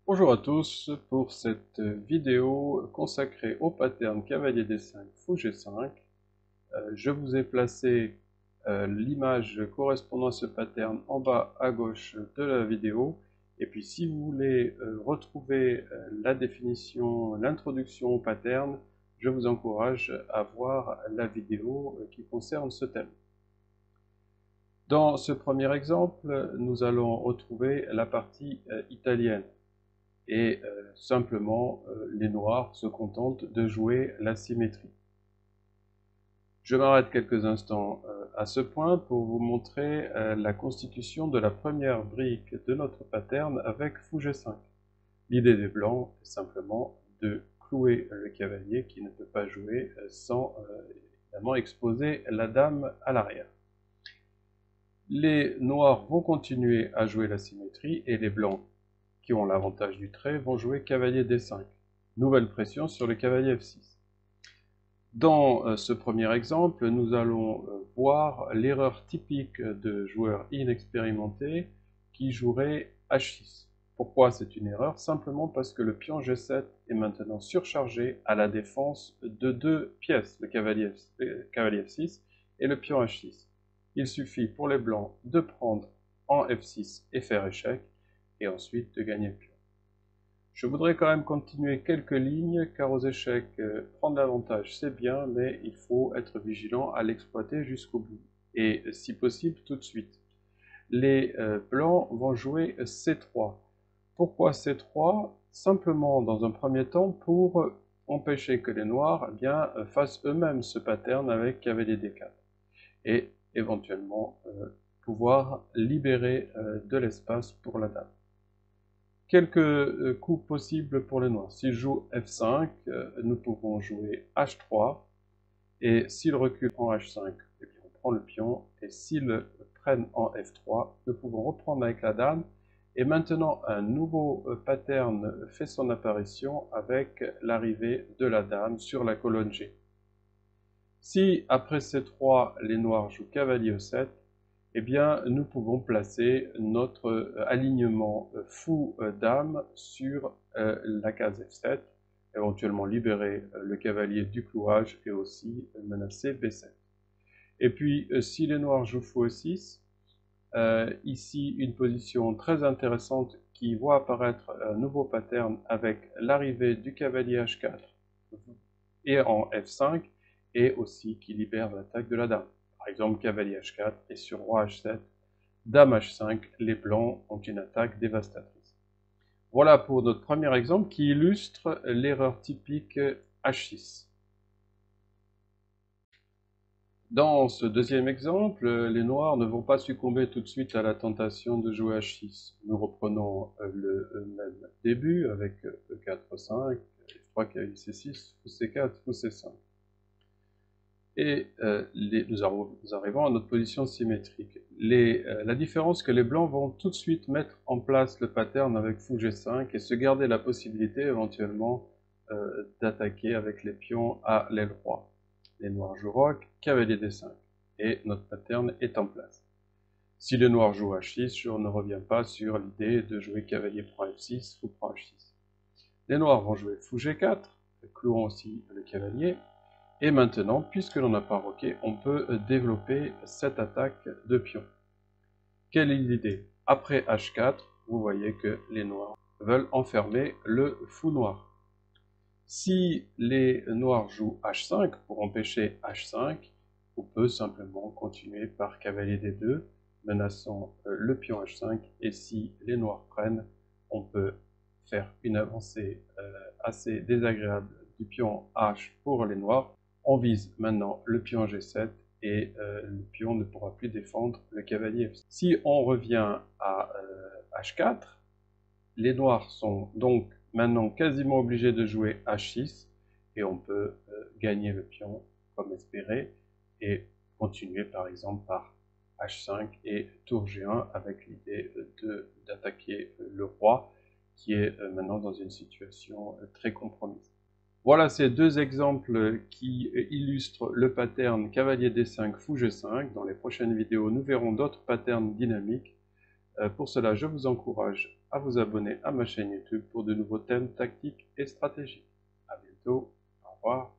Bonjour à tous pour cette vidéo consacrée au pattern cavalier D5 fou G5. Je vous ai placé l'image correspondant à ce pattern en bas à gauche de la vidéo. Et puis si vous voulez retrouver la définition, l'introduction au pattern, je vous encourage à voir la vidéo qui concerne ce thème. Dans ce premier exemple, nous allons retrouver la partie italienne. Et simplement, les noirs se contentent de jouer la symétrie. Je m'arrête quelques instants à ce point pour vous montrer la constitution de la première brique de notre pattern avec fou G5. L'idée des blancs est simplement de clouer le cavalier qui ne peut pas jouer sans évidemment exposer la dame à l'arrière. Les noirs vont continuer à jouer la symétrie et les blancs, qui ont l'avantage du trait, vont jouer cavalier D5. Nouvelle pression sur le cavalier F6. Dans ce premier exemple, nous allons voir l'erreur typique de joueurs inexpérimentés qui joueraient H6. Pourquoi c'est une erreur? Simplement parce que le pion G7 est maintenant surchargé à la défense de deux pièces, le cavalier F6 et le pion H6. Il suffit pour les blancs de prendre en F6 et faire échec, et ensuite de gagner le pion. Je voudrais quand même continuer quelques lignes, car aux échecs, prendre l'avantage c'est bien, mais il faut être vigilant à l'exploiter jusqu'au bout, et si possible tout de suite. Les blancs vont jouer C3. Pourquoi C3? Simplement dans un premier temps pour empêcher que les noirs fassent eux-mêmes ce pattern avec cavalier D4, et éventuellement pouvoir libérer de l'espace pour la dame. Quelques coups possibles pour les noirs. S'ils jouent F5, nous pouvons jouer H3, et s'ils reculent en H5, eh bien, on prend le pion, et s'ils prennent en F3, nous pouvons reprendre avec la dame, et maintenant un nouveau pattern fait son apparition avec l'arrivée de la dame sur la colonne G. Si après C3, les noirs jouent cavalier E7, eh bien, nous pouvons placer notre alignement fou-dame sur la case F7, éventuellement libérer le cavalier du clouage et aussi menacer B7. Et puis, si les noirs jouent fou E6, ici une position très intéressante qui voit apparaître un nouveau pattern avec l'arrivée du cavalier H4 et en F5, et aussi qui libère l'attaque de la dame. Par exemple, cavalier H4 et sur roi H7, dame H5, les blancs ont une attaque dévastatrice. Voilà pour notre premier exemple qui illustre l'erreur typique H6. Dans ce deuxième exemple, les noirs ne vont pas succomber tout de suite à la tentation de jouer H6. Nous reprenons le même début avec E4, 5, F3, cavalier C6, fou C4, fou C5. Et nous arrivons à notre position symétrique. La différence, que les blancs vont tout de suite mettre en place le pattern avec fou G5 et se garder la possibilité éventuellement d'attaquer avec les pions à l'aile roi. Les noirs jouent roc, cavalier D5, et notre pattern est en place. Si les noirs jouent H6, je ne reviens pas sur l'idée de jouer cavalier prend F6, fou prend H6. Les noirs vont jouer fou G4, clouons aussi le cavalier. Et maintenant, puisque l'on n'a pas roqué, on peut développer cette attaque de pion. Quelle est l'idée? Après H4, vous voyez que les noirs veulent enfermer le fou noir. Si les noirs jouent H5 pour empêcher H5, on peut simplement continuer par cavalier D2, menaçant le pion H5, et si les noirs prennent, on peut faire une avancée assez désagréable du pion H pour les noirs. On vise maintenant le pion G7 et le pion ne pourra plus défendre le cavalier F6. Si on revient à H4, les noirs sont donc maintenant quasiment obligés de jouer H6 et on peut gagner le pion comme espéré et continuer par exemple par H5 et tour G1 avec l'idée d'attaquer le roi qui est maintenant dans une situation très compromise. Voilà ces deux exemples qui illustrent le pattern cavalier D5 fou G5. Dans les prochaines vidéos, nous verrons d'autres patterns dynamiques. Pour cela, je vous encourage à vous abonner à ma chaîne YouTube pour de nouveaux thèmes tactiques et stratégiques. À bientôt, au revoir.